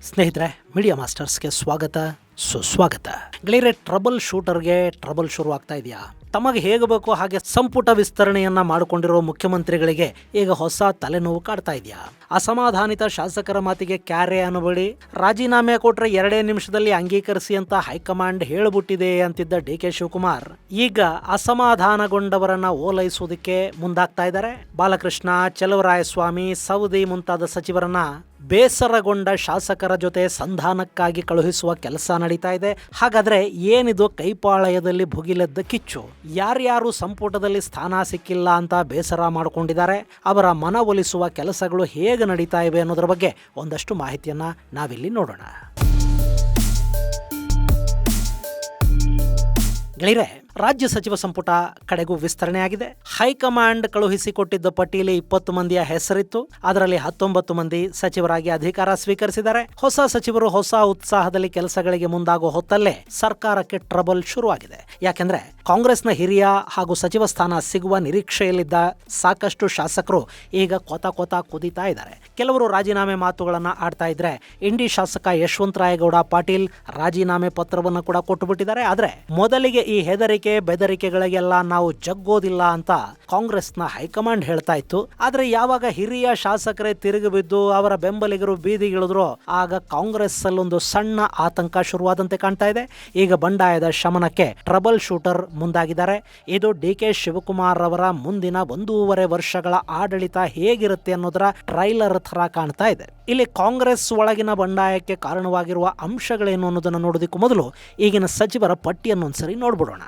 ಸ್ನೇಹಿತರೆ, ಮೀಡಿಯಾ ಮಾಸ್ಟರ್ಸ್ಗೆ ಸ್ವಾಗತ ಸುಸ್ವಾಗತ. ಗೆಳೆಯರೆ, ಟ್ರಬಲ್ ಶೂಟರ್ಗೆ ಟ್ರಬಲ್ ಶುರು ಆಗ್ತಾ ಇದೆಯಾ? ತಮಗೆ ಹೇಗೆ ಬೇಕೋ ಹಾಗೆ ಸಂಪುಟ ವಿಸ್ತರಣೆಯನ್ನ ಮಾಡಿಕೊಂಡಿರೋ ಮುಖ್ಯಮಂತ್ರಿಗಳಿಗೆ ಈಗ ಹೊಸ ತಲೆನೋವು ಕಾಡ್ತಾ ಇದೆಯಾ? ಅಸಮಾಧಾನಿತ ಶಾಸಕರ ಮಾತಿಗೆ ಕ್ಯಾರೆ ಅನ್ನಬೇಡಿ, ರಾಜೀನಾಮೆ ಕೊಟ್ರೆ 2 ನಿಮಿಷದಲ್ಲಿ ಅಂಗೀಕರಿಸಿ ಅಂತ ಹೈಕಮಾಂಡ್ ಹೇಳಿಬಿಟ್ಟಿದೆ ಅಂತಿದ್ದ ಡಿ.ಕೆ. ಶಿವಕುಮಾರ್ ಈಗ ಅಸಮಾಧಾನಗೊಂಡವರನ್ನ ಓಲೈಸುವುದಕ್ಕೆ ಮುಂದಾಗ್ತಾ ಇದ್ದಾರೆ. ಬಾಲಕೃಷ್ಣ, ಚಲುವರಾಯಸ್ವಾಮಿ, ಸವದಿ ಮುಂತಾದ ಸಚಿವರನ್ನ ಬೇಸರಗೊಂಡ ಶಾಸಕರ ಜೊತೆ ಸಂಧಾನಕ್ಕಾಗಿ ಕಳುಹಿಸುವ ಕೆಲಸ ನಡೀತಾ ಇದೆ. ಹಾಗಾದ್ರೆ ಏನಿದು ಕೈಪಾಳಯದಲ್ಲಿ ಭುಗಿಲೆದ್ದ ಕಿಚ್ಚು? ಯಾರ್ಯಾರು ಸಂಪುಟದಲ್ಲಿ ಸ್ಥಾನ ಸಿಕ್ಕಿಲ್ಲ ಅಂತ ಬೇಸರ ಮಾಡಿಕೊಂಡಿದ್ದಾರೆ, ಅವರ ಮನವೊಲಿಸುವ ಕೆಲಸಗಳು ಹೇಗೆ ನಡೀತಾ ಇವೆ ಅನ್ನೋದ್ರ ಬಗ್ಗೆ ಒಂದಷ್ಟು ಮಾಹಿತಿಯನ್ನ ನಾವಿಲ್ಲಿ ನೋಡೋಣ. ಗೆಳೆಯರೆ, ರಾಜ್ಯ ಸಚಿವ ಸಂಪುಟ ಕಡೆಗೂ ವಿಸ್ತರಣೆ ಆಗಿದೆ. ಹೈಕಮಾಂಡ್ ಕಳುಹಿಸಿಕೊಟ್ಟಿದ್ದ ಪಟ್ಟಿಯಲ್ಲಿ 20 ಮಂದಿಯ ಹೆಸರಿತ್ತು. ಅದರಲ್ಲಿ 19 ಮಂದಿ ಸಚಿವರಾಗಿ ಅಧಿಕಾರ ಸ್ವೀಕರಿಸಿದ್ದಾರೆ. ಹೊಸ ಸಚಿವರು ಹೊಸ ಉತ್ಸಾಹದಲ್ಲಿ ಕೆಲಸಗಳಿಗೆ ಮುಂದಾಗುವ ಹೊತ್ತಲ್ಲೇ ಸರ್ಕಾರಕ್ಕೆ ಟ್ರಬಲ್ ಶುರುವಾಗಿದೆ. ಯಾಕೆಂದ್ರೆ ಕಾಂಗ್ರೆಸ್ನ ಹಿರಿಯ ಹಾಗೂ ಸಚಿವ ಸ್ಥಾನ ಸಿಗುವ ನಿರೀಕ್ಷೆಯಲ್ಲಿದ್ದ ಸಾಕಷ್ಟು ಶಾಸಕರು ಈಗ ಕೊತ ಕುದೀತಾ ಇದ್ದಾರೆ. ಕೆಲವರು ರಾಜೀನಾಮೆ ಮಾತುಗಳನ್ನ ಆಡ್ತಾ ಇದ್ರೆ, ಇಂಡಿ ಶಾಸಕ ಯಶವಂತರಾಯಗೌಡ ಪಾಟೀಲ್ ರಾಜೀನಾಮೆ ಪತ್ರವನ್ನು ಕೂಡ ಕೊಟ್ಟು ಬಿಟ್ಟಿದ್ದಾರೆ. ಆದ್ರೆ ಮೊದಲಿಗೆ ಈ ಹೆದರಿಕೆ ಬೆದರಿಕೆಗಳಿಗೆಲ್ಲ ನಾವು ಜಗ್ಗೋದಿಲ್ಲ ಅಂತ ಕಾಂಗ್ರೆಸ್ನ ಹೈಕಮಾಂಡ್ ಹೇಳ್ತಾ ಇತ್ತು. ಆದ್ರೆ ಯಾವಾಗ ಹಿರಿಯ ಶಾಸಕರೇ ತಿರುಗಿ ಬಿದ್ದು ಅವರ ಬೆಂಬಲಿಗರು ಬೀದಿಗಿಳಿದ್ರು, ಆಗ ಕಾಂಗ್ರೆಸ್ ಅಲ್ಲೊಂದು ಸಣ್ಣ ಆತಂಕ ಶುರುವಾದಂತೆ ಕಾಣ್ತಾ ಇದೆ. ಈಗ ಬಂಡಾಯದ ಶಮನಕ್ಕೆ ಟ್ರಬಲ್ ಶೂಟರ್ ಮುಂದಾಗಿದ್ದಾರೆ. ಇದು ಡಿ.ಕೆ. ಶಿವಕುಮಾರ್ ಅವರ ಮುಂದಿನ 1.5 ವರ್ಷಗಳ ಆಡಳಿತ ಹೇಗಿರುತ್ತೆ ಅನ್ನೋದರ ಟ್ರೈಲರ್ ತರ ಕಾಣ್ತಾ ಇದೆ. ಇಲ್ಲಿ ಕಾಂಗ್ರೆಸ್ ಒಳಗಿನ ಬಂಡಾಯಕ್ಕೆ ಕಾರಣವಾಗಿರುವ ಅಂಶಗಳೇನು ಅನ್ನೋದನ್ನು ನೋಡೋದಕ್ಕೂ ಮೊದಲು ಈಗಿನ ಸಚಿವರ ಪಟ್ಟಿಯನ್ನು ಒಂದ್ಸರಿ ನೋಡ್ಬಿಡೋಣ.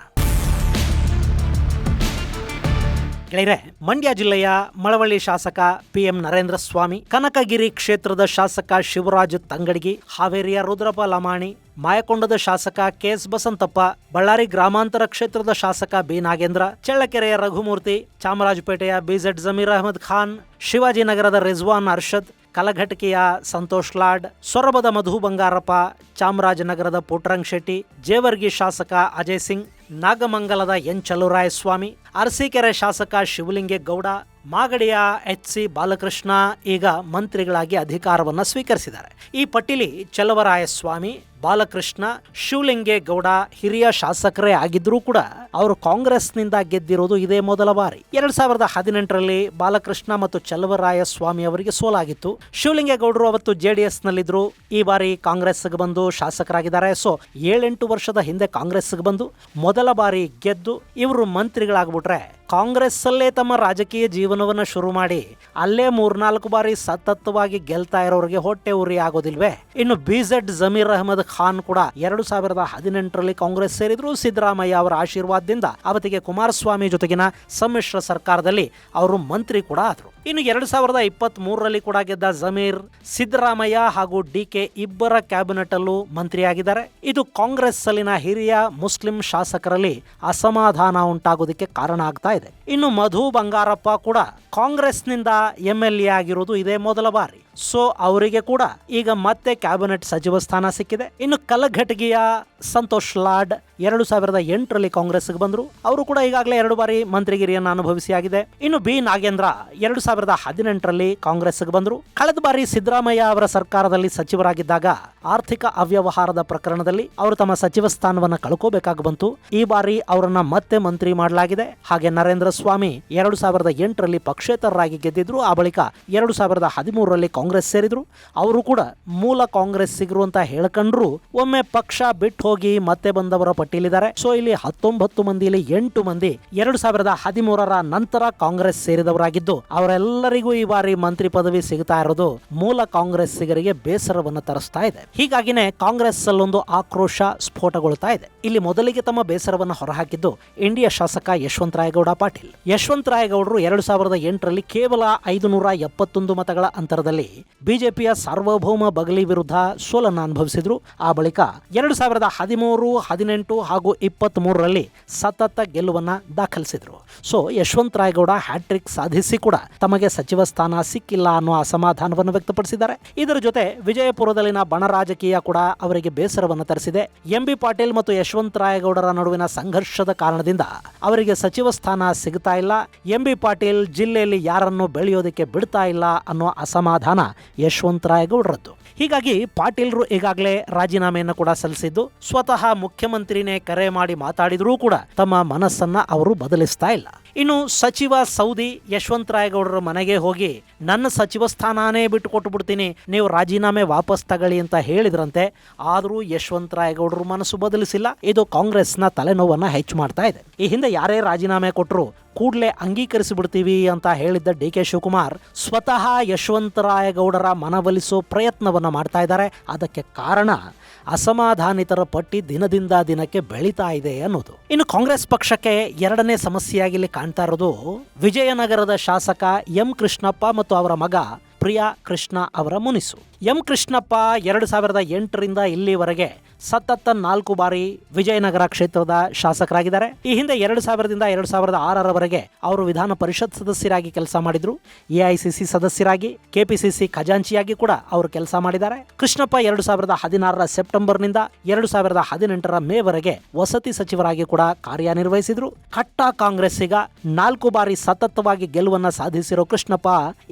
ಗೆಳೆಯರೆ, ಮಂಡ್ಯ ಜಿಲ್ಲೆಯ ಮಳವಳ್ಳಿ ಶಾಸಕ PM ನರೇಂದ್ರ ಸ್ವಾಮಿ, ಕನಕಗಿರಿ ಕ್ಷೇತ್ರದ ಶಾಸಕ ಶಿವರಾಜ್ ತಂಗಡಗಿ, ಹಾವೇರಿಯ ರುದ್ರಪ್ಪ ಲಮಾಣಿ, ಮಾಯಕೊಂಡದ ಶಾಸಕ KS ಬಸಂತಪ್ಪ, ಬಳ್ಳಾರಿ ಗ್ರಾಮಾಂತರ ಕ್ಷೇತ್ರದ ಶಾಸಕ ಬಿ ನಾಗೇಂದ್ರ, ಚಳ್ಳಕೆರೆಯ ರಘುಮೂರ್ತಿ, ಚಾಮರಾಜಪೇಟೆಯ BZ ಜಮೀರ್ ಅಹಮದ್ ಖಾನ್, ಶಿವಾಜಿನಗರದ ರಿಜ್ವಾನ್ ಅರ್ಷದ್, ಕಲಘಟಕಿಯ ಸಂತೋಷ್ ಲಾಡ್, ಸೊರಬದ ಮಧು ಬಂಗಾರಪ್ಪ, ಚಾಮರಾಜನಗರದ ಪುಟ್ಟರಂಗ್ ಶೆಟ್ಟಿ, ಜೇವರ್ಗಿ ಶಾಸಕ ಅಜಯ್ ಸಿಂಗ್, ನಾಗಮಂಗಲದ ಎನ್ ಚಲುವರಾಯಸ್ವಾಮಿ, ಅರಸೀಕೆರೆ ಶಾಸಕ ಶಿವಲಿಂಗೇಗೌಡ, ಮಾಗಡಿಯ HC ಬಾಲಕೃಷ್ಣ ಈಗ ಮಂತ್ರಿಗಳಾಗಿ ಅಧಿಕಾರವನ್ನ ಸ್ವೀಕರಿಸಿದ್ದಾರೆ. ಈ ಪಟ್ಟಿಲಿ ಚಲುವರಾಯಸ್ವಾಮಿ, ಬಾಲಕೃಷ್ಣ, ಶಿವಲಿಂಗೇಗೌಡ ಹಿರಿಯ ಶಾಸಕರೇ ಆಗಿದ್ರೂ ಕೂಡ ಅವರು ಕಾಂಗ್ರೆಸ್ನಿಂದ ಗೆದ್ದಿರೋದು ಇದೇ ಮೊದಲ ಬಾರಿ. 2018ರಲ್ಲಿ ಬಾಲಕೃಷ್ಣ ಮತ್ತು ಚಲುವರಾಯಸ್ವಾಮಿ ಅವರಿಗೆ ಸೋಲಾಗಿತ್ತು. ಶಿವಲಿಂಗೇಗೌಡರು ಅವತ್ತು JDS ನಲ್ಲಿದ್ರು. ಈ ಬಾರಿ ಕಾಂಗ್ರೆಸ್ಗೆ ಬಂದು ಶಾಸಕರಾಗಿದ್ದಾರೆ. ಸೊ 7-8 ವರ್ಷದ ಹಿಂದೆ ಕಾಂಗ್ರೆಸ್ಗೆ ಬಂದು ಮೊದಲ ಬಾರಿ ಗೆದ್ದು ಇವರು ಮಂತ್ರಿಗಳಾಗ್ಬಿಟ್ರೆ, ಕಾಂಗ್ರೆಸ್ ಅಲ್ಲೇ ತಮ್ಮ ರಾಜಕೀಯ ಜೀವನವನ್ನ ಶುರು ಮಾಡಿ ಅಲ್ಲೇ 3-4 ಬಾರಿ ಸತತವಾಗಿ ಗೆಲ್ತಾ ಇರೋರಿಗೆ ಹೊಟ್ಟೆ ಉರಿ ಆಗೋದಿಲ್ವೇ? ಇನ್ನು BZ ಜಮೀರ್ ಅಹಮದ್ ಖಾನ್ ಕೂಡ 2018ರಲ್ಲಿ ಕಾಂಗ್ರೆಸ್ ಸೇರಿದ್ರು. ಸಿದ್ದರಾಮಯ್ಯ ಅವರ ಆಶೀರ್ವಾದದಿಂದ ಅವತ್ತಿಗೆ ಕುಮಾರಸ್ವಾಮಿ ಜೊತೆಗಿನ ಸಮ್ಮಿಶ್ರ ಸರ್ಕಾರದಲ್ಲಿ ಅವರು ಮಂತ್ರಿ ಕೂಡ ಆದ್ರು. ಇನ್ನು 2023ರಲ್ಲಿ ಕೂಡ ಗೆದ್ದ ಜಮೀರ್, ಸಿದ್ದರಾಮಯ್ಯ ಹಾಗೂ DK ಇಬ್ಬರ ಕ್ಯಾಬಿನೆಟ್ ಅಲ್ಲೂ ಮಂತ್ರಿಯಾಗಿದ್ದಾರೆ. ಇದು ಕಾಂಗ್ರೆಸ್ ಅಲ್ಲಿನ ಹಿರಿಯ ಮುಸ್ಲಿಂ ಶಾಸಕರಲ್ಲಿ ಅಸಮಾಧಾನ ಉಂಟಾಗೋದಕ್ಕೆ ಕಾರಣ ಆಗ್ತಾ ಇದೆ. ಇನ್ನು ಮಧು ಬಂಗಾರಪ್ಪ ಕೂಡ ಕಾಂಗ್ರೆಸ್ನಿಂದ MLA ಆಗಿರೋದು ಇದೇ ಮೊದಲ ಬಾರಿ. ಸೊ ಅವರಿಗೆ ಕೂಡ ಈಗ ಮತ್ತೆ ಕ್ಯಾಬಿನೆಟ್ ಸಚಿವ ಸ್ಥಾನ ಸಿಕ್ಕಿದೆ. ಇನ್ನು ಕಲಘಟಗಿಯ ಸಂತೋಷ್ ಲಾಡ್ 2008ರಲ್ಲಿ ಕಾಂಗ್ರೆಸ್ಗೆ ಬಂದ್ರು. ಅವರು ಕೂಡ ಈಗಾಗಲೇ 2 ಬಾರಿ ಮಂತ್ರಿಗಿರಿಯನ್ನು ಅನುಭವಿಸಿ ಆಗಿದೆ. ಇನ್ನು ಬಿ ನಾಗೇಂದ್ರ 2018ರಲ್ಲಿ ಕಾಂಗ್ರೆಸ್ಗೆ ಬಂದ್ರು. ಕಳೆದ ಬಾರಿ ಸಿದ್ದರಾಮಯ್ಯ ಅವರ ಸರ್ಕಾರದಲ್ಲಿ ಸಚಿವರಾಗಿದ್ದಾಗ ಆರ್ಥಿಕ ಅವ್ಯವಹಾರದ ಪ್ರಕರಣದಲ್ಲಿ ಅವರು ತಮ್ಮ ಸಚಿವ ಸ್ಥಾನವನ್ನ ಕಳ್ಕೋಬೇಕಾಗಿ ಬಂತು. ಈ ಬಾರಿ ಅವರನ್ನ ಮತ್ತೆ ಮಂತ್ರಿ ಮಾಡಲಾಗಿದೆ. ಹಾಗೆ ನರೇಂದ್ರ ಸ್ವಾಮಿ 2008ರಲ್ಲಿ ಪಕ್ಷೇತರರಾಗಿ ಗೆದ್ದಿದ್ರು. ಆ ಬಳಿಕ 2013ರಲ್ಲಿ ಕಾಂಗ್ರೆಸ್ ಸೇರಿದ್ರು. ಅವರು ಕೂಡ ಮೂಲ ಕಾಂಗ್ರೆಸ್ಸಿಗರು ಅಂತ ಹೇಳ್ಕೊಂಡ್ರು ಒಮ್ಮೆ ಪಕ್ಷ ಬಿಟ್ಟು ಹೋಗಿ ಮತ್ತೆ ಬಂದವರ ಪಟ್ಟಿಯಲ್ಲಿದ್ದಾರೆ. ಸೊ ಇಲ್ಲಿ 19 ಮಂದಿಯಲ್ಲಿ 8 ಮಂದಿ 2013ರ ನಂತರ ಕಾಂಗ್ರೆಸ್ ಸೇರಿದವರಾಗಿದ್ದು, ಅವರೆಲ್ಲರಿಗೂ ಈ ಬಾರಿ ಮಂತ್ರಿ ಪದವಿ ಸಿಗ್ತಾ ಇರೋದು ಮೂಲ ಕಾಂಗ್ರೆಸ್ಸಿಗರಿಗೆ ಬೇಸರವನ್ನು ತರಿಸ್ತಾ ಇದೆ. ಹೀಗಾಗಿನೇ ಕಾಂಗ್ರೆಸ್ ಅಲ್ಲೊಂದು ಆಕ್ರೋಶ ಸ್ಫೋಟಗೊಳ್ತಾ ಇದೆ. ಇಲ್ಲಿ ಮೊದಲಿಗೆ ತಮ್ಮ ಬೇಸರವನ್ನು ಹೊರಹಾಕಿದ್ದು ಇಂಡಿಯಾ ಶಾಸಕ ಯಶವಂತರಾಯಗೌಡ ಪಾಟೀಲ್. ಯಶವಂತರಾಯಗೌಡರು 2008ರಲ್ಲಿ ಕೇವಲ 571 ಮತಗಳ ಅಂತರದಲ್ಲಿ ಬಿಜೆಪಿಯ ಸಾರ್ವಭೌಮ ಬಗಲಿ ವಿರುದ್ಧ ಸೋಲನ್ನು ಅನುಭವಿಸಿದ್ರು. ಆ ಬಳಿಕ 2013, 18 ಹಾಗೂ 23ರಲ್ಲಿ ಸತತ ಗೆಲುವನ್ನ ದಾಖಲಿಸಿದ್ರು. ಸೊ ಯಶವಂತರಾಯಗೌಡ ಹ್ಯಾಟ್ರಿಕ್ ಸಾಧಿಸಿ ಕೂಡ ತಮಗೆ ಸಚಿವ ಸ್ಥಾನ ಸಿಕ್ಕಿಲ್ಲ ಅನ್ನೋ ಅಸಮಾಧಾನವನ್ನು ವ್ಯಕ್ತಪಡಿಸಿದ್ದಾರೆ. ಇದರ ಜೊತೆ ವಿಜಯಪುರದಲ್ಲಿನ ಬಣ ರಾಜಕೀಯ ಕೂಡ ಅವರಿಗೆ ಬೇಸರವನ್ನು ತರಿಸಿದೆ. MB ಪಾಟೀಲ್ ಮತ್ತು ಯಶವಂತರಾಯಗೌಡರ ನಡುವಿನ ಸಂಘರ್ಷದ ಕಾರಣದಿಂದ ಅವರಿಗೆ ಸಚಿವ ಸ್ಥಾನ ಸಿಗ್ತಾ ಇಲ್ಲ. MB ಪಾಟೀಲ್ ಜಿಲ್ಲೆಯಲ್ಲಿ ಯಾರನ್ನು ಬೆಳೆಯೋದಕ್ಕೆ ಬಿಡ್ತಾ ಇಲ್ಲ ಅನ್ನೋ ಅಸಮಾಧಾನ ಯಶವಂತರಾಯಗೌಡರದ್ದು. ಹೀಗಾಗಿ ಪಾಟೀಲ್ರು ಈಗಾಗಲೇ ರಾಜೀನಾಮೆಯನ್ನು ಕೂಡ ಸಲ್ಲಿಸಿದ್ದು, ಸ್ವತಃ ಮುಖ್ಯಮಂತ್ರಿನೇ ಕರೆ ಮಾಡಿ ಮಾತಾಡಿದ್ರೂ ಕೂಡ ತಮ್ಮ ಮನಸ್ಸನ್ನ ಅವರು ಬದಲಿಸ್ತಾ ಇಲ್ಲ. ಇನ್ನು ಸಚಿವ ಸೌದಿ ಯಶವಂತರಾಯಗೌಡರ ಮನೆಗೆ ಹೋಗಿ ನನ್ನ ಸಚಿವ ಸ್ಥಾನನೇ ಬಿಟ್ಟು ಕೊಟ್ಟು ಬಿಡ್ತೀನಿ, ನೀವು ರಾಜೀನಾಮೆ ವಾಪಸ್ ತಗೊಳ್ಳಿ ಅಂತ ಹೇಳಿದ್ರಂತೆ. ಆದರೂ ಯಶವಂತರಾಯಗೌಡರು ಮನಸ್ಸು ಬದಲಿಸಿಲ್ಲ. ಇದು ಕಾಂಗ್ರೆಸ್ನ ತಲೆನೋವನ್ನ ಹೆಚ್ಚು ಮಾಡ್ತಾ ಇದೆ. ಈ ಹಿಂದೆ ಯಾರೇ ರಾಜೀನಾಮೆ ಕೊಟ್ಟರು ಕೂಡಲೇ ಅಂಗೀಕರಿಸಿ ಬಿಡ್ತೀವಿ ಅಂತ ಹೇಳಿದ್ದ ಡಿ.ಕೆ. ಶಿವಕುಮಾರ್ ಸ್ವತಃ ಯಶವಂತರಾಯಗೌಡರ ಮನವೊಲಿಸೋ ಪ್ರಯತ್ನವನ್ನ ಮಾಡ್ತಾ ಇದ್ದಾರೆ. ಅದಕ್ಕೆ ಕಾರಣ ಅಸಮಾಧಾನಿತರ ಪಟ್ಟಿ ದಿನದಿಂದ ದಿನಕ್ಕೆ ಬೆಳೀತಾ ಇದೆ ಅನ್ನೋದು. ಇನ್ನು ಕಾಂಗ್ರೆಸ್ ಪಕ್ಷಕ್ಕೆ ಎರಡನೇ ಸಮಸ್ಯೆಯಾಗಿ ಇಲ್ಲಿ ಕಾಣ್ತಾ ಇರೋದು ವಿಜಯನಗರದ ಶಾಸಕ ಎಂ ಕೃಷ್ಣಪ್ಪ ಮತ್ತು ಅವರ ಮಗ ಪ್ರಿಯಾ ಕೃಷ್ಣ ಅವರ ಮುನಿಸು. ಎಂ ಕೃಷ್ಣಪ್ಪ 2008ರಿಂದ ಇಲ್ಲಿವರೆಗೆ ಸತತ 4 ಬಾರಿ ವಿಜಯನಗರ ಕ್ಷೇತ್ರದ ಶಾಸಕರಾಗಿದ್ದಾರೆ. ಈ ಹಿಂದೆ 2000ರಿಂದ 2006ರವರೆಗೆ ಅವರು ವಿಧಾನ ಪರಿಷತ್ ಸದಸ್ಯರಾಗಿ ಕೆಲಸ ಮಾಡಿದ್ರು. ಎಐಸಿಸಿ ಸದಸ್ಯರಾಗಿ, ಕೆಪಿಸಿಸಿ ಖಜಾಂಚಿಯಾಗಿ ಕೂಡ ಅವರು ಕೆಲಸ ಮಾಡಿದ್ದಾರೆ. ಕೃಷ್ಣಪ್ಪ 2016ರ ಸೆಪ್ಟೆಂಬರ್ನಿಂದ 2018ರ ಮೇವರೆಗೆ ವಸತಿ ಸಚಿವರಾಗಿ ಕೂಡ ಕಾರ್ಯನಿರ್ವಹಿಸಿದ್ರು. ಕಟ್ಟ ಕಾಂಗ್ರೆಸ್ಸಿಗ 4 ಬಾರಿ ಸತತವಾಗಿ ಗೆಲುವನ್ನ ಸಾಧಿಸಿರೋ ಕೃಷ್ಣಪ್ಪ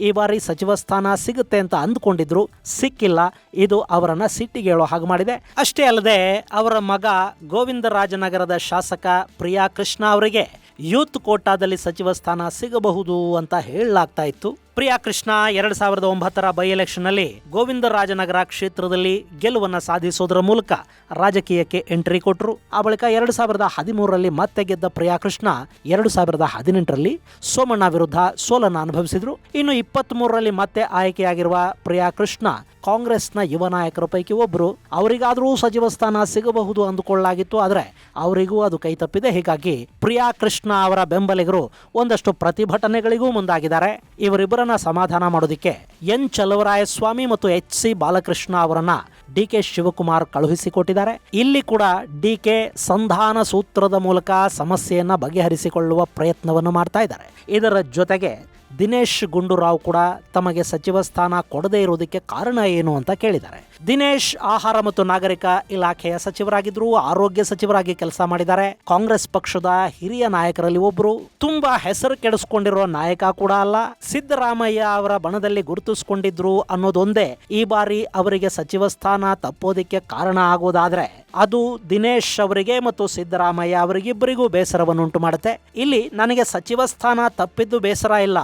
ಈ ಬಾರಿ ಸಚಿವ ಸ್ಥಾನ ಸಿಗುತ್ತೆ ಅಂತ ಅಂದ್ಕೊಂಡಿದ್ರು, ಸಿಕ್ಕಿಲ್ಲ. ಇದು ಅವರನ್ನ ಸಿಟ್ಟಿಗೇಳೋ ಹಾಗೆ ಮಾಡಿದೆ. ಅಷ್ಟೇ ಅಲ್ಲದೆ ಅವರ ಮಗ ಗೋವಿಂದರಾಜನಗರದ ಶಾಸಕ ಪ್ರಿಯಾ ಕೃಷ್ಣ ಅವರಿಗೆ ಯೂತ್ ಕೋಟಾದಲ್ಲಿ ಸಚಿವ ಸ್ಥಾನ ಸಿಗಬಹುದು ಅಂತ ಹೇಳಲಾಗ್ತಾ ಇತ್ತು. ಪ್ರಿಯಾ ಕೃಷ್ಣ 2009ರ ಬೈ ಎಲೆಕ್ಷನ್ ನಲ್ಲಿ ಗೋವಿಂದರಾಜನಗರ ಕ್ಷೇತ್ರದಲ್ಲಿ ಗೆಲುವನ್ನ ಸಾಧಿಸೋದರ ಮೂಲಕ ರಾಜಕೀಯಕ್ಕೆ ಎಂಟ್ರಿ ಕೊಟ್ಟರು. ಆ ಬಳಿಕ 2013ರಲ್ಲಿ ಮತ್ತೆ ಗೆದ್ದ ಪ್ರಿಯಾ ಕೃಷ್ಣ 2018ರಲ್ಲಿ ಸೋಮಣ್ಣ ವಿರುದ್ಧ ಸೋಲನ್ನು ಅನುಭವಿಸಿದ್ರು. ಇನ್ನು 23ರಲ್ಲಿ ಮತ್ತೆ ಆಯ್ಕೆಯಾಗಿರುವ ಪ್ರಿಯಾ ಕೃಷ್ಣ ಕಾಂಗ್ರೆಸ್ನ ಯುವ ನಾಯಕರ ಪೈಕಿ ಒಬ್ಬರು. ಅವರಿಗಾದರೂ ಸಚಿವ ಸ್ಥಾನ ಸಿಗಬಹುದು ಅಂದುಕೊಳ್ಳಲಾಗಿತ್ತು, ಆದರೆ ಅವರಿಗೂ ಅದು ಕೈ ತಪ್ಪಿದೆ. ಹೀಗಾಗಿ ಪ್ರಿಯಾ ಕೃಷ್ಣ ಅವರ ಬೆಂಬಲಿಗರು ಒಂದಷ್ಟು ಪ್ರತಿಭಟನೆಗಳಿಗೂ ಮುಂದಾಗಿದ್ದಾರೆ. ಇವರಿಬ್ಬರನ್ನ ಸಮಾಧಾನ ಮಾಡೋದಿಕ್ಕೆ ಎನ್ ಚಲವರಾಯಸ್ವಾಮಿ ಮತ್ತು ಎಚ್.ಸಿ. ಬಾಲಕೃಷ್ಣ ಅವರನ್ನ ಡಿ.ಕೆ. ಶಿವಕುಮಾರ್ ಕಳುಹಿಸಿಕೊಟ್ಟಿದ್ದಾರೆ. ಇಲ್ಲಿ ಕೂಡ ಡಿ.ಕೆ. ಸಂಧಾನ ಸೂತ್ರದ ಮೂಲಕ ಸಮಸ್ಯೆಯನ್ನ ಬಗೆಹರಿಸಿಕೊಳ್ಳುವ ಪ್ರಯತ್ನವನ್ನು ಮಾಡ್ತಾ ಇದ್ದಾರೆ. ಇದರ ಜೊತೆಗೆ ದಿನೇಶ್ ಗುಂಡೂರಾವ್ ಕೂಡ ತಮಗೆ ಸಚಿವ ಸ್ಥಾನ ಕೊಡದೇ ಇರುವುದಕ್ಕೆ ಕಾರಣ ಏನು ಅಂತ ಕೇಳಿದ್ದಾರೆ. ದಿನೇಶ್ ಆಹಾರ ಮತ್ತು ನಾಗರಿಕ ಇಲಾಖೆಯ ಸಚಿವರಾಗಿದ್ರು, ಆರೋಗ್ಯ ಸಚಿವರಾಗಿ ಕೆಲಸ ಮಾಡಿದ್ದಾರೆ. ಕಾಂಗ್ರೆಸ್ ಪಕ್ಷದ ಹಿರಿಯ ನಾಯಕರಲ್ಲಿ ಒಬ್ಬರು, ತುಂಬಾ ಹೆಸರು ಕೆಡಿಸ್ಕೊಂಡಿರೋ ನಾಯಕ ಕೂಡ ಅಲ್ಲ. ಸಿದ್ದರಾಮಯ್ಯ ಅವರ ಬಣದಲ್ಲಿ ಗುರುತಿಸಿಕೊಂಡಿದ್ರು ಅನ್ನೋದೊಂದೇ ಈ ಬಾರಿ ಅವರಿಗೆ ಸಚಿವ ಸ್ಥಾನ ತಪ್ಪೋದಿಕ್ಕೆ ಕಾರಣ ಆಗೋದಾದ್ರೆ ಅದು ದಿನೇಶ್ ಅವರಿಗೆ ಮತ್ತು ಸಿದ್ದರಾಮಯ್ಯ ಅವರಿಗಿಬ್ಬರಿಗೂ ಬೇಸರವನ್ನುಂಟು ಮಾಡುತ್ತೆ. ಇಲ್ಲಿ ನನಗೆ ಸಚಿವ ಸ್ಥಾನ ತಪ್ಪಿದ್ದು ಬೇಸರ ಇಲ್ಲ,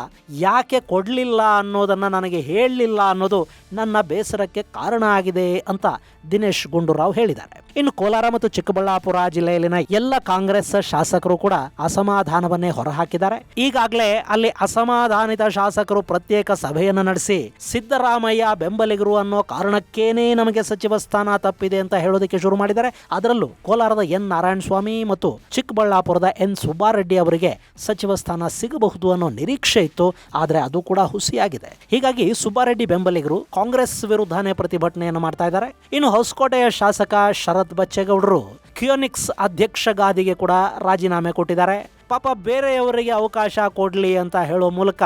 ಯಾಕೆ ಕೊಡ್ಲಿಲ್ಲ ಅನ್ನೋದನ್ನ ನನಗೆ ಹೇಳಲಿಲ್ಲ ಅನ್ನೋದು ನನ್ನ ಬೇಸರಕ್ಕೆ ಕಾರಣ ಆಗಿದೆ ಅಂತ ದಿನೇಶ್ ಗುಂಡೂರಾವ್ ಹೇಳಿದ್ದಾರೆ. ಇನ್ನು ಕೋಲಾರ ಮತ್ತು ಚಿಕ್ಕಬಳ್ಳಾಪುರ ಜಿಲ್ಲೆಯಲ್ಲಿನ ಎಲ್ಲ ಕಾಂಗ್ರೆಸ್ ಶಾಸಕರು ಕೂಡ ಅಸಮಾಧಾನವನ್ನೇ ಹೊರಹಾಕಿದ್ದಾರೆ. ಈಗಾಗಲೇ ಅಲ್ಲಿ ಅಸಮಾಧಾನಿತ ಶಾಸಕರು ಪ್ರತ್ಯೇಕ ಸಭೆಯನ್ನು ನಡೆಸಿ ಸಿದ್ದರಾಮಯ್ಯ ಬೆಂಬಲಿಗರು ಅನ್ನೋ ಕಾರಣಕ್ಕೇನೆ ನಮಗೆ ಸಚಿವ ಸ್ಥಾನ ತಪ್ಪಿದೆ ಅಂತ ಹೇಳೋದಕ್ಕೆ ಶುರು ಮಾಡಿದ್ದಾರೆ. ಅದರಲ್ಲೂ ಕೋಲಾರದ ಎನ್ ನಾರಾಯಣಸ್ವಾಮಿ ಮತ್ತು ಚಿಕ್ಕಬಳ್ಳಾಪುರದ ಎನ್ ಸುಬ್ಬಾರೆಡ್ಡಿ ಅವರಿಗೆ ಸಚಿವ ಸ್ಥಾನ ಸಿಗಬಹುದು ಅನ್ನೋ ನಿರೀಕ್ಷೆ ಇತ್ತು, ಆದರೆ ಅದು ಕೂಡ ಹುಸಿಯಾಗಿದೆ. ಹೀಗಾಗಿ ಸುಬ್ಬಾರೆಡ್ಡಿ ಬೆಂಬಲಿಗರು ಕಾಂಗ್ರೆಸ್ ವಿರುದ್ಧನೇ ಪ್ರತಿಭಟನೆಯನ್ನು ಮಾಡ್ತಾ ಇದ್ದಾರೆ. ಇನ್ನು ಹೊಸಕೋಟೆಯ ಶಾಸಕ ಶರತ್ ಬಚ್ಚೇಗೌಡರು ಕ್ಯೂನಿಕ್ಸ್ ಅಧ್ಯಕ್ಷ ಗಾದಿಗೆ ಕೂಡ ರಾಜೀನಾಮೆ ಕೊಟ್ಟಿದ್ದಾರೆ. ಪಾಪ ಬೇರೆಯವರಿಗೆ ಅವಕಾಶ ಕೊಡಲಿ ಅಂತ ಹೇಳೋ ಮೂಲಕ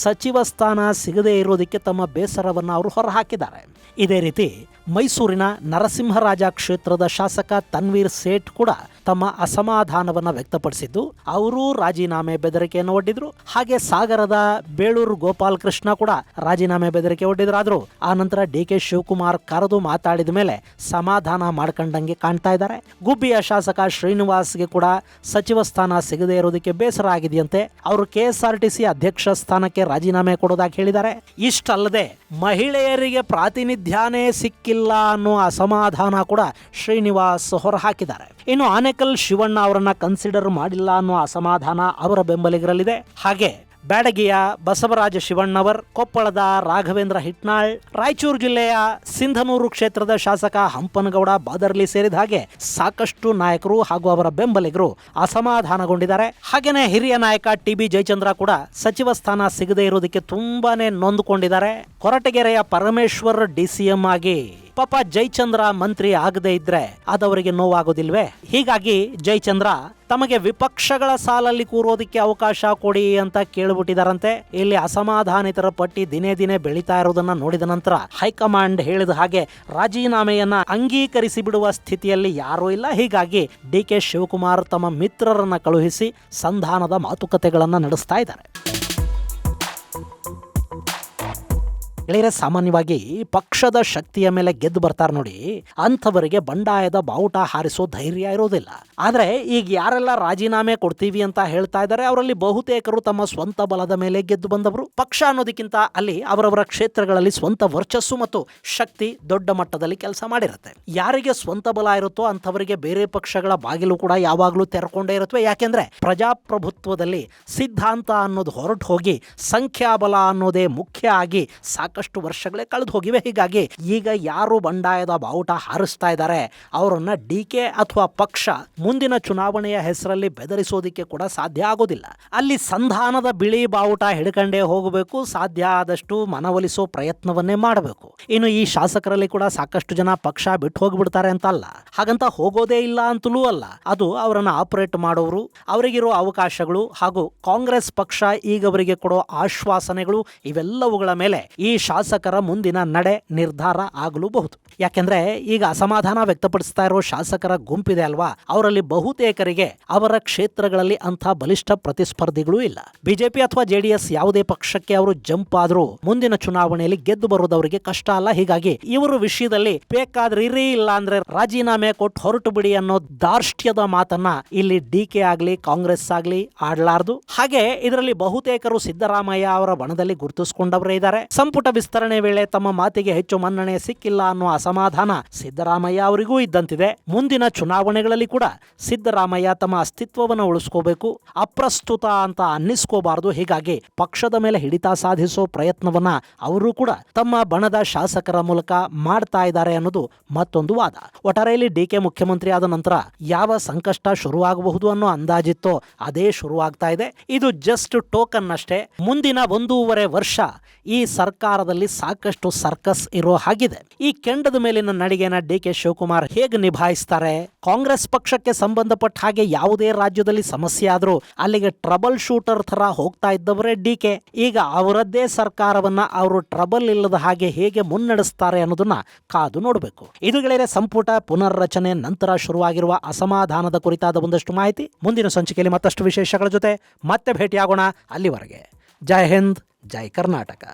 ಸಚಿವ ಸ್ಥಾನ ಸಿಗದೇ ಇರೋದಕ್ಕೆ ತಮ್ಮ ಬೇಸರವನ್ನು ಅವರು ಹೊರಹಾಕಿದ್ದಾರೆ. ಇದೇ ರೀತಿ ಮೈಸೂರಿನ ನರಸಿಂಹರಾಜ ಕ್ಷೇತ್ರದ ಶಾಸಕ ತನ್ವೀರ್ ಸೇಠ್ ಕೂಡ ತಮ್ಮ ಅಸಮಾಧಾನವನ್ನು ವ್ಯಕ್ತಪಡಿಸಿದ್ದು, ಅವರು ರಾಜೀನಾಮೆ ಬೆದರಿಕೆಯನ್ನು ಒಡ್ಡಿದ್ರು. ಹಾಗೆ ಸಾಗರದ ಬೇಳೂರು ಗೋಪಾಲ್ ಕೃಷ್ಣ ಕೂಡ ರಾಜೀನಾಮೆ ಬೆದರಿಕೆ ಒಡ್ಡಿದ್ರಾದ್ರು ಆ ನಂತರ ಡಿ.ಕೆ. ಶಿವಕುಮಾರ್ ಕರೆದು ಮಾತಾಡಿದ ಮೇಲೆ ಸಮಾಧಾನ ಮಾಡ್ಕೊಂಡಂಗೆ ಕಾಣ್ತಾ ಇದ್ದಾರೆ. ಗುಬ್ಬಿಯ ಶಾಸಕ ಶ್ರೀನಿವಾಸ್ಗೆ ಕೂಡ ಸಚಿವ ಸ್ಥಾನ ಸಿಗದೇ ಇರೋದಕ್ಕೆ ಬೇಸರ ಆಗಿದೆಯಂತೆ. ಅವರು ಕೆಎಸ್ಆರ್ಟಿಸಿ ಅಧ್ಯಕ್ಷ ಸ್ಥಾನಕ್ಕೆ ರಾಜೀನಾಮೆ ಕೊಡೋದಾಗಿ ಹೇಳಿದ್ದಾರೆ. ಇಷ್ಟಲ್ಲದೆ ಮಹಿಳೆಯರಿಗೆ ಪ್ರಾತಿನಿಧ್ಯನೇ ಸಿಕ್ಕಿಲ್ಲ ಅನ್ನೋ ಅಸಮಾಧಾನ ಕೂಡ ಶ್ರೀನಿವಾಸ್ ಹೊರಹಾಕಿದ್ದಾರೆ. ಇನ್ನು ಆನೇಕಲ್ ಶಿವಣ್ಣ ಅವರನ್ನ ಕನ್ಸಿಡರ್ ಮಾಡಿಲ್ಲ ಅನ್ನೋ ಅಸಮಾಧಾನ ಅವರ ಬೆಂಬಲಿಗರಲ್ಲಿದೆ. ಹಾಗೆ ಬ್ಯಾಡಗಿಯ ಬಸವರಾಜ ಶಿವಣ್ಣವರ್, ಕೊಪ್ಪಳದ ರಾಘವೇಂದ್ರ ಹಿಟ್ನಾಳ್, ರಾಯಚೂರು ಜಿಲ್ಲೆಯ ಸಿಂಧನೂರು ಕ್ಷೇತ್ರದ ಶಾಸಕ ಹಂಪನಗೌಡ ಬಾದರ್ಲಿ ಸೇರಿದ ಹಾಗೆ ಸಾಕಷ್ಟು ನಾಯಕರು ಹಾಗೂ ಅವರ ಬೆಂಬಲಿಗರು ಅಸಮಾಧಾನಗೊಂಡಿದ್ದಾರೆ. ಹಾಗೇನೆ ಹಿರಿಯ ನಾಯಕ ಟಿ.ಬಿ. ಜಯಚಂದ್ರ ಕೂಡ ಸಚಿವ ಸ್ಥಾನ ಸಿಗದೇ ಇರೋದಕ್ಕೆ ತುಂಬಾನೇ ನೊಂದುಕೊಂಡಿದ್ದಾರೆ. ಕೊರಟಗೆರೆಯ ಪರಮೇಶ್ವರ್ ಡಿ.ಸಿ.ಎಂ ಆಗಿ ಪಾಪ ಜಯಚಂದ್ರ ಮಂತ್ರಿ ಆಗದೆ ಇದ್ರೆ ಅದವರಿಗೆ ನೋವಾಗೋದಿಲ್ವೇ? ಹೀಗಾಗಿ ಜಯಚಂದ್ರ ತಮಗೆ ವಿಪಕ್ಷಗಳ ಸಾಲಲ್ಲಿ ಕೂರೋದಕ್ಕೆ ಅವಕಾಶ ಕೊಡಿ ಅಂತ ಕೇಳಿಬಿಟ್ಟಿದಾರಂತೆ. ಇಲ್ಲಿ ಅಸಮಾಧಾನಿತರ ಪಟ್ಟಿ ದಿನೇ ದಿನೇ ಬೆಳೀತಾ ಇರೋದನ್ನ ನೋಡಿದ ನಂತರ ಹೈಕಮಾಂಡ್ ಹೇಳಿದ ಹಾಗೆ ರಾಜೀನಾಮೆಯನ್ನ ಅಂಗೀಕರಿಸಿ ಬಿಡುವ ಸ್ಥಿತಿಯಲ್ಲಿ ಯಾರೂ ಇಲ್ಲ. ಹೀಗಾಗಿ ಡಿ.ಕೆ. ಶಿವಕುಮಾರ್ ತಮ್ಮ ಮಿತ್ರರನ್ನ ಕಳುಹಿಸಿ ಸಂಧಾನದ ಮಾತುಕತೆಗಳನ್ನ ನಡೆಸ್ತಾ ಇದ್ದಾರೆ. ಗೆಳೆಯರೆ, ಸಾಮಾನ್ಯವಾಗಿ ಪಕ್ಷದ ಶಕ್ತಿಯ ಮೇಲೆ ಗೆದ್ದು ಬರ್ತಾರೆ ನೋಡಿ, ಅಂಥವರಿಗೆ ಬಂಡಾಯದ ಬಾವುಟ ಹಾರಿಸೋ ಧೈರ್ಯ ಇರೋದಿಲ್ಲ. ಆದ್ರೆ ಈಗ ಯಾರೆಲ್ಲ ರಾಜೀನಾಮೆ ಕೊಡ್ತೀವಿ ಅಂತ ಹೇಳ್ತಾ ಇದ್ದಾರೆ ಅವರಲ್ಲಿ ಬಹುತೇಕರು ತಮ್ಮ ಸ್ವಂತ ಬಲದ ಮೇಲೆ ಗೆದ್ದು ಬಂದವರು. ಪಕ್ಷ ಅನ್ನೋದಕ್ಕಿಂತ ಅಲ್ಲಿ ಅವರವರ ಕ್ಷೇತ್ರಗಳಲ್ಲಿ ಸ್ವಂತ ವರ್ಚಸ್ಸು ಮತ್ತು ಶಕ್ತಿ ದೊಡ್ಡ ಮಟ್ಟದಲ್ಲಿ ಕೆಲಸ ಮಾಡಿರುತ್ತೆ. ಯಾರಿಗೆ ಸ್ವಂತ ಬಲ ಇರುತ್ತೋ ಅಂಥವರಿಗೆ ಬೇರೆ ಪಕ್ಷಗಳ ಬಾಗಿಲು ಕೂಡ ಯಾವಾಗಲೂ ತೆರೆಕೊಂಡೇ ಇರುತ್ತವೆ. ಯಾಕೆಂದ್ರೆ ಪ್ರಜಾಪ್ರಭುತ್ವದಲ್ಲಿ ಸಿದ್ಧಾಂತ ಅನ್ನೋದು ಹೊರಟು ಹೋಗಿ ಸಂಖ್ಯಾಬಲ ಅನ್ನೋದೇ ಮುಖ್ಯ ಆಗಿ ಸಾಕಷ್ಟು ವರ್ಷಗಳೇ ಕಳೆದು ಹೋಗಿವೆ. ಹೀಗಾಗಿ ಈಗ ಯಾರು ಬಂಡಾಯದ ಬಾವುಟ ಹಾರಿಸ್ತಾ ಇದ್ದಾರೆ ಅವರನ್ನ ಡಿಕೆ ಅಥವಾ ಪಕ್ಷ ಮುಂದಿನ ಚುನಾವಣೆಯ ಹೆಸರಲ್ಲಿ ಬೆದರಿಸೋದಿಕ್ಕೆ ಕೂಡ ಸಾಧ್ಯ ಆಗೋದಿಲ್ಲ. ಅಲ್ಲಿ ಸಂಧಾನದ ಬಿಳಿ ಬಾವುಟ ಹಿಡ್ಕಂಡೇ ಹೋಗಬೇಕು, ಸಾಧ್ಯ ಆದಷ್ಟು ಮನವೊಲಿಸೋ ಪ್ರಯತ್ನವನ್ನೇ ಮಾಡಬೇಕು. ಇನ್ನು ಈ ಶಾಸಕರಲ್ಲಿ ಕೂಡ ಸಾಕಷ್ಟು ಜನ ಪಕ್ಷ ಬಿಟ್ಟು ಹೋಗ್ಬಿಡ್ತಾರೆ ಅಂತ ಅಲ್ಲ, ಹಾಗಂತ ಹೋಗೋದೇ ಇಲ್ಲ ಅಂತಲೂ ಅಲ್ಲ. ಅದು ಅವರನ್ನ ಆಪರೇಟ್ ಮಾಡೋರು, ಅವರಿಗಿರೋ ಅವಕಾಶಗಳು ಹಾಗೂ ಕಾಂಗ್ರೆಸ್ ಪಕ್ಷ ಈಗ ಅವರಿಗೆ ಕೊಡೋ ಆಶ್ವಾಸನೆಗಳು ಇವೆಲ್ಲವುಗಳ ಮೇಲೆ ಈ ಶಾಸಕರ ಮುಂದಿನ ನಡೆ ನಿರ್ಧಾರ ಆಗಲೂಬಹುದು. ಯಾಕೆಂದ್ರೆ ಈಗ ಅಸಮಾಧಾನ ವ್ಯಕ್ತಪಡಿಸ್ತಾ ಇರೋ ಶಾಸಕರ ಗುಂಪಿದೆ ಅಲ್ವಾ, ಅವರಲ್ಲಿ ಬಹುತೇಕರಿಗೆ ಅವರ ಕ್ಷೇತ್ರಗಳಲ್ಲಿ ಅಂಥ ಬಲಿಷ್ಠ ಪ್ರತಿಸ್ಪರ್ಧಿಗಳು ಇಲ್ಲ. ಬಿಜೆಪಿ ಅಥವಾ ಜೆಡಿಎಸ್ ಯಾವುದೇ ಪಕ್ಷಕ್ಕೆ ಅವರು ಜಂಪ್ ಆದ್ರೂ ಮುಂದಿನ ಚುನಾವಣೆಯಲ್ಲಿ ಗೆದ್ದು ಬರೋದವರಿಗೆ ಕಷ್ಟ ಅಲ್ಲ. ಹೀಗಾಗಿ ಇವರು ವಿಷಯದಲ್ಲಿ ಬೇಕಾದ್ರೆ ಇರಿ, ಇಲ್ಲ ಅಂದ್ರೆ ರಾಜೀನಾಮೆ ಕೊಟ್ಟು ಹೊರಟು ಬಿಡಿ ಅನ್ನೋ ದಾರ್ಷ್ಟ್ಯದ ಮಾತನ್ನ ಇಲ್ಲಿ ಡಿಕೆ ಆಗ್ಲಿ ಕಾಂಗ್ರೆಸ್ ಆಗ್ಲಿ ಆಡ್ಲಾರ್ದು. ಹಾಗೆ ಇದರಲ್ಲಿ ಬಹುತೇಕರು ಸಿದ್ದರಾಮಯ್ಯ ಅವರ ಬಣದಲ್ಲಿ ಗುರುತಿಸಿಕೊಂಡವರೇ ಇದ್ದಾರೆ. ಸಂಪುಟ ವಿಸ್ತರಣೆ ವೇಳೆ ತಮ್ಮ ಮಾತಿಗೆ ಹೆಚ್ಚು ಮನ್ನಣೆ ಸಿಕ್ಕಿಲ್ಲ ಅನ್ನೋ ಅಸಮಾಧಾನ ಸಿದ್ದರಾಮಯ್ಯ ಅವರಿಗೂ ಇದ್ದಂತಿದೆ. ಮುಂದಿನ ಚುನಾವಣೆಗಳಲ್ಲಿ ಕೂಡ ಸಿದ್ದರಾಮಯ್ಯ ತಮ್ಮ ಅಸ್ತಿತ್ವವನ್ನು ಉಳಿಸ್ಕೋಬೇಕು, ಅಪ್ರಸ್ತುತ ಅಂತ ಅನ್ನಿಸ್ಕೋಬಾರದು. ಹೀಗಾಗಿ ಪಕ್ಷದ ಮೇಲೆ ಹಿಡಿತ ಸಾಧಿಸೋ ಪ್ರಯತ್ನವನ್ನ ಅವರು ಕೂಡ ತಮ್ಮ ಬಣದ ಶಾಸಕರ ಮೂಲಕ ಮಾಡ್ತಾ ಇದ್ದಾರೆ ಅನ್ನೋದು ಮತ್ತೊಂದು ವಾದ. ಒಟ್ಟಾರೆಯಲ್ಲಿ ಡಿಕೆ ಮುಖ್ಯಮಂತ್ರಿ ಆದ ನಂತರ ಯಾವ ಸಂಕಷ್ಟ ಶುರುವಾಗಬಹುದು ಅನ್ನೋ ಅಂದಾಜಿತ್ತೋ ಅದೇ ಶುರುವಾಗ್ತಾ ಇದೆ. ಇದು ಜಸ್ಟ್ ಟೋಕನ್ ಅಷ್ಟೇ. ಮುಂದಿನ 1.5 ವರ್ಷ ಈ ಸರ್ಕಾರದಲ್ಲಿ ಸಾಕಷ್ಟು ಸರ್ಕಸ್ ಇರೋ ಹಾಗಿದೆ. ಈ ಕೆಂಡದ ಮೇಲಿನ ನಡಿಗೆನ ಡಿಕೆ ಶಿವಕುಮಾರ್ ಹೇಗೆ ನಿಭಾಯಿಸ್ತಾರೆ? ಕಾಂಗ್ರೆಸ್ ಪಕ್ಷಕ್ಕೆ ಸಂಬಂಧಪಟ್ಟ ಹಾಗೆ ಯಾವುದೇ ರಾಜ್ಯದಲ್ಲಿ ಸಮಸ್ಯೆ ಆದ್ರೂ ಅಲ್ಲಿಗೆ ಟ್ರಬಲ್ ಶೂಟರ್ ತರ ಹೋಗ್ತಾ ಇದ್ದವರೇ ಡಿಕೆ. ಈಗ ಅವರದ್ದೇ ಸರ್ಕಾರವನ್ನ ಅವರು ಟ್ರಬಲ್ ಇಲ್ಲದ ಹಾಗೆ ಹೇಗೆ ಮುನ್ನಡೆಸ್ತಾರೆ ಅನ್ನೋದನ್ನ ಕಾದು ನೋಡಬೇಕು. ಇದು ಗೆಳೆಯರೆ ಸಂಪುಟ ಪುನರ್ರಚನೆ ನಂತರ ಶುರುವಾಗಿರುವ ಅಸಮಾಧಾನದ ಕುರಿತಾದ ಒಂದಷ್ಟು ಮಾಹಿತಿ. ಮುಂದಿನ ಸಂಚಿಕೆಯಲ್ಲಿ ಮತ್ತಷ್ಟು ವಿಶೇಷಗಳ ಜೊತೆ ಮತ್ತೆ ಭೇಟಿಯಾಗೋಣ. ಅಲ್ಲಿವರೆಗೆ ಜೈ ಹಿಂದ್, ಜೈ ಕರ್ನಾಟಕ.